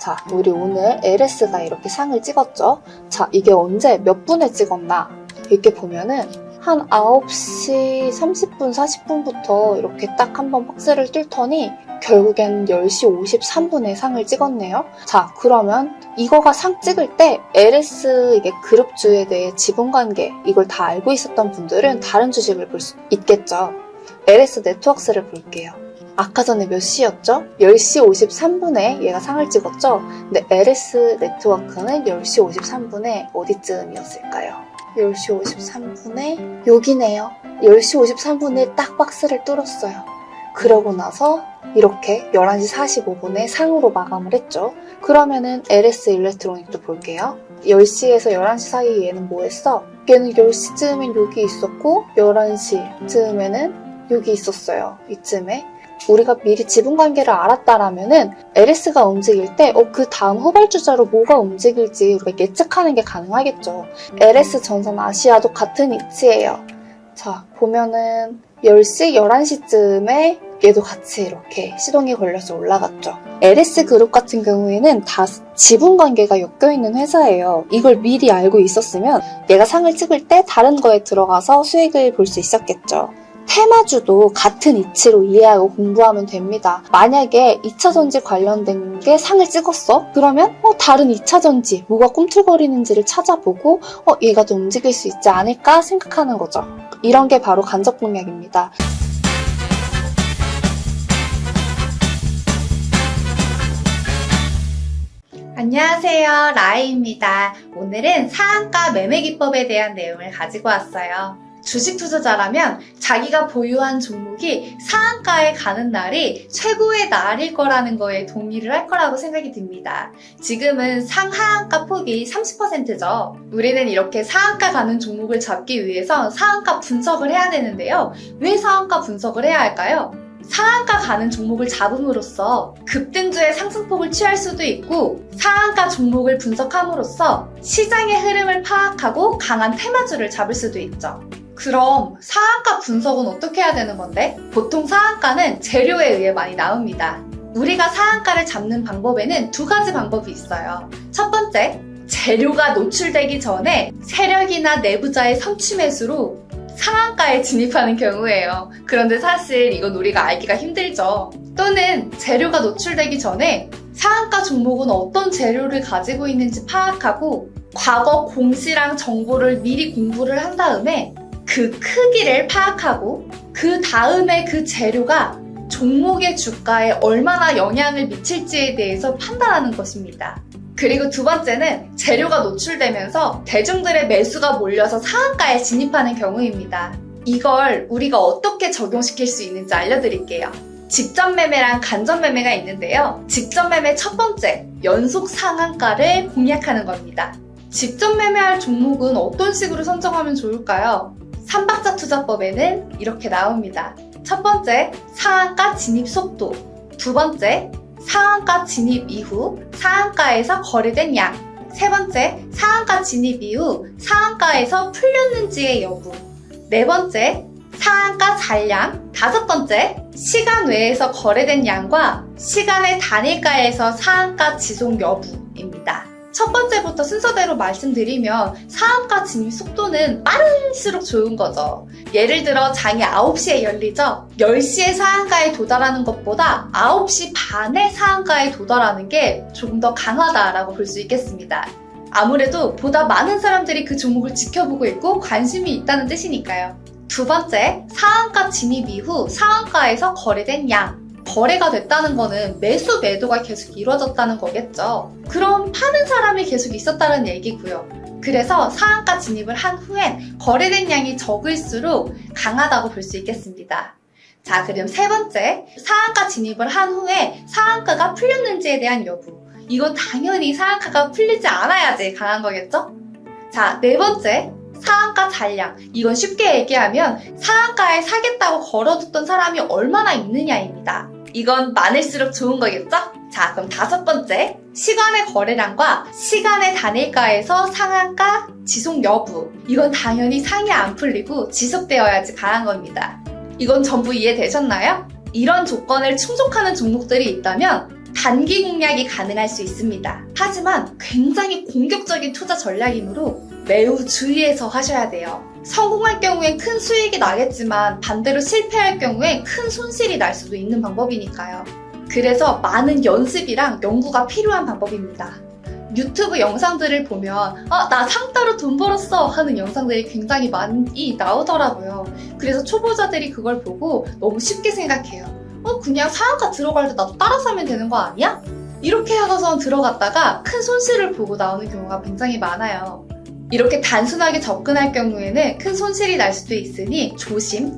자, 우리 오늘 LS가 이렇게 상을 찍었죠? 자, 이게 언제 몇 분에 찍었나? 이렇게 보면은 한 9시 30분, 40분부터 이렇게 딱 한번 박스를 뚫더니 결국엔 10시 53분에 상을 찍었네요. 자, 그러면 이거가 상 찍을 때 LS 이게 그룹주에 대해 지분관계 이걸 다 알고 있었던 분들은 다른 주식을 볼 수 있겠죠. LS 네트워크스를 볼게요. 아까 전에 몇 시였죠? 10시 53분에 얘가 상을 찍었죠? 근데 LS 네트워크는 10시 53분에 어디쯤이었을까요? 10시 53분에 여기네요. 10시 53분에 딱 박스를 뚫었어요. 그러고 나서 이렇게 11시 45분에 상으로 마감을 했죠. 그러면은 LS 일렉트로닉도 볼게요. 10시에서 11시 사이에 얘는 뭐 했어? 얘는 10시쯤엔 여기 있었고 11시쯤에는 여기 있었어요. 이쯤에. 우리가 미리 지분관계를 알았다라면은 LS가 움직일 때 그 다음 후발주자로 뭐가 움직일지 우리가 예측하는 게 가능하겠죠. LS 전선 아시아도 같은 위치예요. 자, 보면은 10시, 11시쯤에 얘도 같이 이렇게 시동이 걸려서 올라갔죠. LS 그룹 같은 경우에는 다 지분관계가 엮여있는 회사예요. 이걸 미리 알고 있었으면 얘가 상을 찍을 때 다른 거에 들어가서 수익을 볼 수 있었겠죠. 테마주도 같은 이치로 이해하고 공부하면 됩니다. 만약에 2차전지 관련된 게 상을 찍었어? 그러면 다른 2차전지 뭐가 꿈틀거리는지를 찾아보고 얘가 더 움직일 수 있지 않을까 생각하는 거죠. 이런 게 바로 간접공략입니다. 안녕하세요, 라이입니다. 오늘은 상한가 매매 기법에 대한 내용을 가지고 왔어요. 주식 투자자라면 자기가 보유한 종목이 상한가에 가는 날이 최고의 날일 거라는 거에 동의를 할 거라고 생각이 듭니다. 지금은 상하한가 폭이 30%죠. 우리는 이렇게 상한가 가는 종목을 잡기 위해서 상한가 분석을 해야 되는데요. 왜 상한가 분석을 해야 할까요? 상한가 가는 종목을 잡음으로써 급등주의 상승폭을 취할 수도 있고 상한가 종목을 분석함으로써 시장의 흐름을 파악하고 강한 테마주를 잡을 수도 있죠. 그럼 상한가 분석은 어떻게 해야 되는 건데? 보통 상한가는 재료에 의해 많이 나옵니다. 우리가 상한가를 잡는 방법에는 두 가지 방법이 있어요. 첫 번째, 재료가 노출되기 전에 세력이나 내부자의 성취 매수로 상한가에 진입하는 경우예요. 그런데 사실 이건 우리가 알기가 힘들죠. 또는 재료가 노출되기 전에 상한가 종목은 어떤 재료를 가지고 있는지 파악하고 과거 공시랑 정보를 미리 공부를 한 다음에 그 크기를 파악하고 그 다음에 그 재료가 종목의 주가에 얼마나 영향을 미칠지에 대해서 판단하는 것입니다. 그리고 두 번째는 재료가 노출되면서 대중들의 매수가 몰려서 상한가에 진입하는 경우입니다. 이걸 우리가 어떻게 적용시킬 수 있는지 알려드릴게요. 직접 매매랑 간접 매매가 있는데요. 직접 매매 첫 번째, 연속 상한가를 공략하는 겁니다. 직접 매매할 종목은 어떤 식으로 선정하면 좋을까요? 3박자 투자법에는 이렇게 나옵니다. 첫 번째, 상한가 진입 속도. 두 번째, 상한가 진입 이후 상한가에서 거래된 양. 세 번째, 상한가 진입 이후 상한가에서 풀렸는지의 여부. 네 번째, 상한가 잔량. 다섯 번째, 시간 외에서 거래된 양과 시간의 단일가에서 상한가 지속 여부입니다. 첫 번째부터 순서대로 말씀드리면 상한가 진입 속도는 빠를수록 좋은 거죠. 예를 들어 장이 9시에 열리죠? 10시에 상한가에 도달하는 것보다 9시 반에 상한가에 도달하는 게 조금 더 강하다라고 볼 수 있겠습니다. 아무래도 보다 많은 사람들이 그 종목을 지켜보고 있고 관심이 있다는 뜻이니까요. 두 번째, 상한가 진입 이후 상한가에서 거래된 양. 거래가 됐다는 거는 매수 매도가 계속 이루어졌다는 거겠죠. 그럼 파는 사람이 계속 있었다는 얘기고요. 그래서 상한가 진입을 한 후엔 거래된 양이 적을수록 강하다고 볼 수 있겠습니다. 자, 그럼 세 번째, 상한가 진입을 한 후에 상한가가 풀렸는지에 대한 여부. 이건 당연히 상한가가 풀리지 않아야지 강한 거겠죠? 자, 네 번째, 상한가 잔량. 이건 쉽게 얘기하면 상한가에 사겠다고 걸어뒀던 사람이 얼마나 있느냐입니다. 이건 많을수록 좋은 거겠죠? 자, 그럼 다섯 번째, 시간의 거래량과 시간의 단일가에서 상한가 지속 여부. 이건 당연히 상이 안 풀리고 지속되어야지 강한 겁니다. 이건 전부 이해되셨나요? 이런 조건을 충족하는 종목들이 있다면 단기 공략이 가능할 수 있습니다. 하지만 굉장히 공격적인 투자 전략이므로 매우 주의해서 하셔야 돼요. 성공할 경우엔 큰 수익이 나겠지만 반대로 실패할 경우엔 큰 손실이 날 수도 있는 방법이니까요. 그래서 많은 연습이랑 연구가 필요한 방법입니다. 유튜브 영상들을 보면 나 상 따러 돈 벌었어 하는 영상들이 굉장히 많이 나오더라고요. 그래서 초보자들이 그걸 보고 너무 쉽게 생각해요. 그냥 상한가 들어갈 때 나도 따라서 하면 되는 거 아니야? 이렇게 하고선 들어갔다가 큰 손실을 보고 나오는 경우가 굉장히 많아요. 이렇게 단순하게 접근할 경우에는 큰 손실이 날 수도 있으니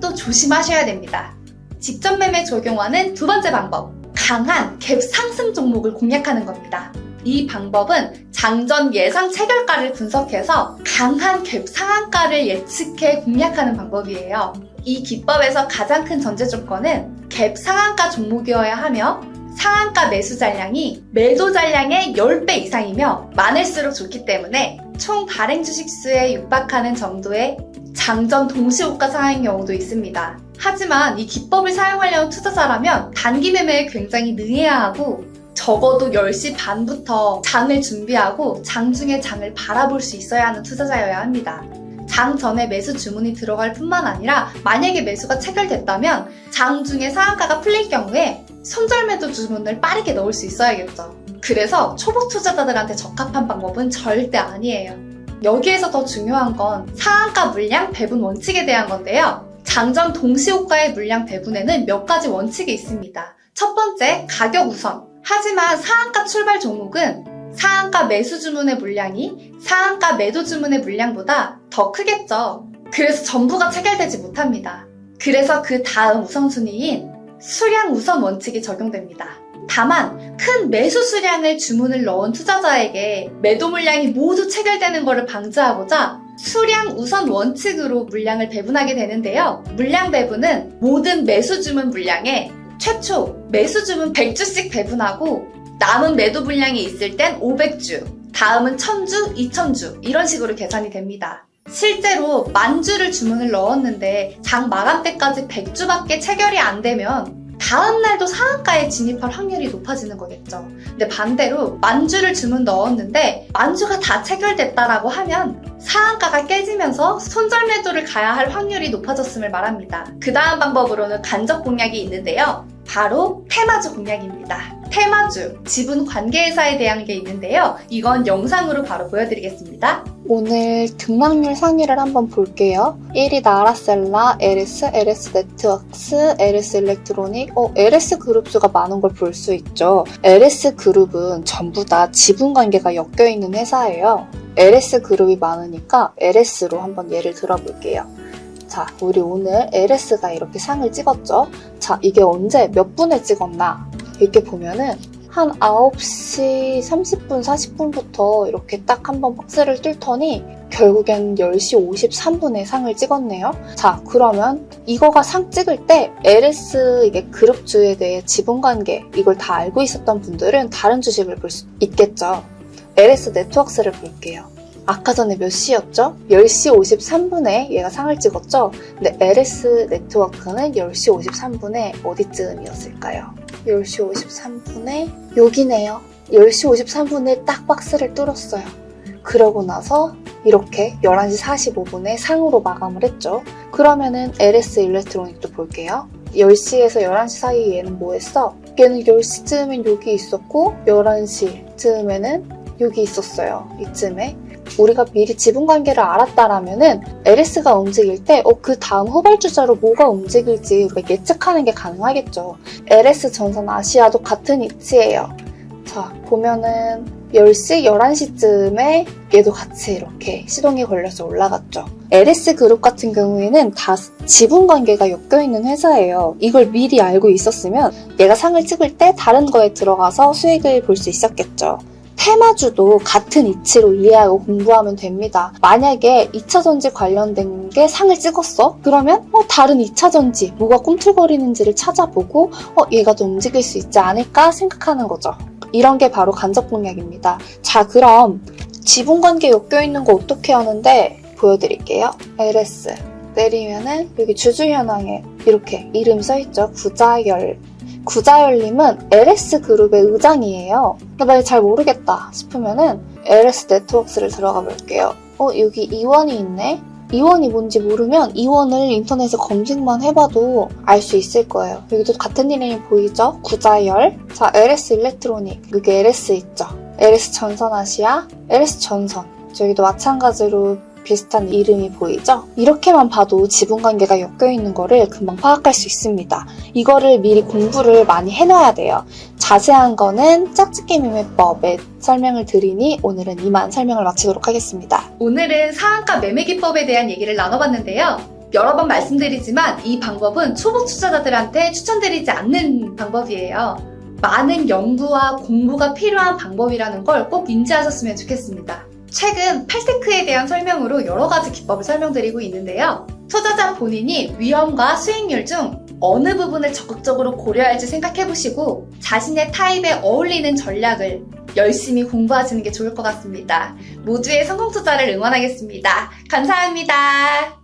또 조심하셔야 됩니다. 직접 매매 적용하는 두 번째 방법, 강한 갭 상승 종목을 공략하는 겁니다. 이 방법은 장전 예상 체결가를 분석해서 강한 갭 상한가를 예측해 공략하는 방법이에요. 이 기법에서 가장 큰 전제 조건은 갭 상한가 종목이어야 하며 상한가 매수 잔량이 매도 잔량의 10배 이상이며 많을수록 좋기 때문에 총 발행 주식수에 육박하는 정도의 장전 동시호가 상황인 경우도 있습니다. 하지만 이 기법을 사용하려는 투자자라면 단기 매매에 굉장히 능해야 하고 적어도 10시 반부터 장을 준비하고 장중에 장을 바라볼 수 있어야 하는 투자자여야 합니다. 장 전에 매수 주문이 들어갈 뿐만 아니라 만약에 매수가 체결됐다면 장 중에 상한가가 풀릴 경우에 손절 매도 주문을 빠르게 넣을 수 있어야겠죠. 그래서 초보 투자자들한테 적합한 방법은 절대 아니에요. 여기에서 더 중요한 건 상한가 물량 배분 원칙에 대한 건데요. 장전 동시호가의 물량 배분에는 몇 가지 원칙이 있습니다. 첫 번째, 가격 우선. 하지만 상한가 출발 종목은 상한가 매수 주문의 물량이 상한가 매도 주문의 물량보다 더 크겠죠. 그래서 전부가 체결되지 못합니다. 그래서 그 다음 우선순위인 수량 우선 원칙이 적용됩니다. 다만 큰 매수 수량을 주문을 넣은 투자자에게 매도 물량이 모두 체결되는 것을 방지하고자 수량 우선 원칙으로 물량을 배분하게 되는데요. 물량 배분은 모든 매수 주문 물량에 최초 매수 주문 100주씩 배분하고 남은 매도 물량이 있을 땐 500주, 다음은 1000주, 2000주 이런 식으로 계산이 됩니다. 실제로 10,000주를 주문을 넣었는데 장 마감 때까지 100주밖에 체결이 안 되면 다음 날도 상한가에 진입할 확률이 높아지는 거겠죠. 근데 반대로 10,000주를 주문 넣었는데 10,000주가 다 체결됐다라고 하면 상한가가 깨지면서 손절 매도를 가야 할 확률이 높아졌음을 말합니다. 그 다음 방법으로는 간접 공략이 있는데요. 바로 테마주 공략입니다. 테마주, 지분 관계회사에 대한 게 있는데요. 이건 영상으로 바로 보여드리겠습니다. 오늘 등락률 상위를 한번 볼게요. 1위 나라셀라, LS, LS 네트워크스, LS 일렉트로닉, LS 그룹수가 많은 걸 볼 수 있죠. LS 그룹은 전부 다 지분 관계가 엮여있는 회사예요. LS 그룹이 많으니까 LS로 한번 예를 들어볼게요. 자, 우리 오늘 LS가 이렇게 상을 찍었죠? 자, 이게 언제 몇 분에 찍었나? 이렇게 보면은 한 9시 30분, 40분부터 이렇게 딱 한번 박스를 뚫더니 결국엔 10시 53분에 상을 찍었네요. 자, 그러면 이거가 상 찍을 때 LS 이게 그룹주에 대해 지분관계 이걸 다 알고 있었던 분들은 다른 주식을 볼 수 있겠죠. LS 네트워크스를 볼게요. 아까 전에 몇 시였죠? 10시 53분에 얘가 상을 찍었죠? 근데 LS 네트워크는 10시 53분에 어디쯤이었을까요? 10시 53분에 여기네요. 10시 53분에 딱 박스를 뚫었어요. 그러고 나서 이렇게 11시 45분에 상으로 마감을 했죠. 그러면은 LS 일렉트로닉도 볼게요. 10시에서 11시 사이에 얘는 뭐 했어? 얘는 10시쯤엔 여기 있었고 11시쯤에는 여기 있었어요. 이쯤에. 우리가 미리 지분관계를 알았다라면은 LS가 움직일 때 그 다음 후발주자로 뭐가 움직일지 우리가 예측하는 게 가능하겠죠. LS 전선 아시아도 같은 위치예요. 자, 보면은 10시, 11시쯤에 얘도 같이 이렇게 시동이 걸려서 올라갔죠. LS 그룹 같은 경우에는 다 지분관계가 엮여있는 회사예요. 이걸 미리 알고 있었으면 얘가 상을 찍을 때 다른 거에 들어가서 수익을 볼 수 있었겠죠. 테마주도 같은 이치로 이해하고 공부하면 됩니다. 만약에 2차전지 관련된 게 상을 찍었어? 그러면 다른 2차전지 뭐가 꿈틀거리는지를 찾아보고 얘가 더 움직일 수 있지 않을까 생각하는 거죠. 이런 게 바로 간접 공략입니다. 자, 그럼 지분관계 엮여있는 거 어떻게 하는데 보여드릴게요. LS 내리면은 여기 주주현황에 이렇게 이름 써있죠. 구자열 구자열님은 LS 그룹의 의장이에요. 근데 만약 잘 모르겠다 싶으면은 LS 네트워크스를 들어가 볼게요. 여기 이원이 있네? 이원이 뭔지 모르면 이원을 인터넷에 검색만 해봐도 알 수 있을 거예요. 여기도 같은 이름이 보이죠? 구자열. 자, LS 일렉트로닉. 여기 LS 있죠? LS 전선아시아, LS 전선. 저기도 마찬가지로 비슷한 이름이 보이죠? 이렇게만 봐도 지분관계가 엮여있는 거를 금방 파악할 수 있습니다. 이거를 미리 공부를 많이 해놔야 돼요. 자세한 거는 짝짓기 매매법에 설명을 드리니 오늘은 이만 설명을 마치도록 하겠습니다. 오늘은 상한가 매매 기법에 대한 얘기를 나눠봤는데요. 여러 번 말씀드리지만 이 방법은 초보 투자자들한테 추천드리지 않는 방법이에요. 많은 연구와 공부가 필요한 방법이라는 걸 꼭 인지하셨으면 좋겠습니다. 최근 팔테크에 대한 설명으로 여러 가지 기법을 설명드리고 있는데요. 투자자 본인이 위험과 수익률 중 어느 부분을 적극적으로 고려할지 생각해보시고 자신의 타입에 어울리는 전략을 열심히 공부하시는 게 좋을 것 같습니다. 모두의 성공 투자를 응원하겠습니다. 감사합니다.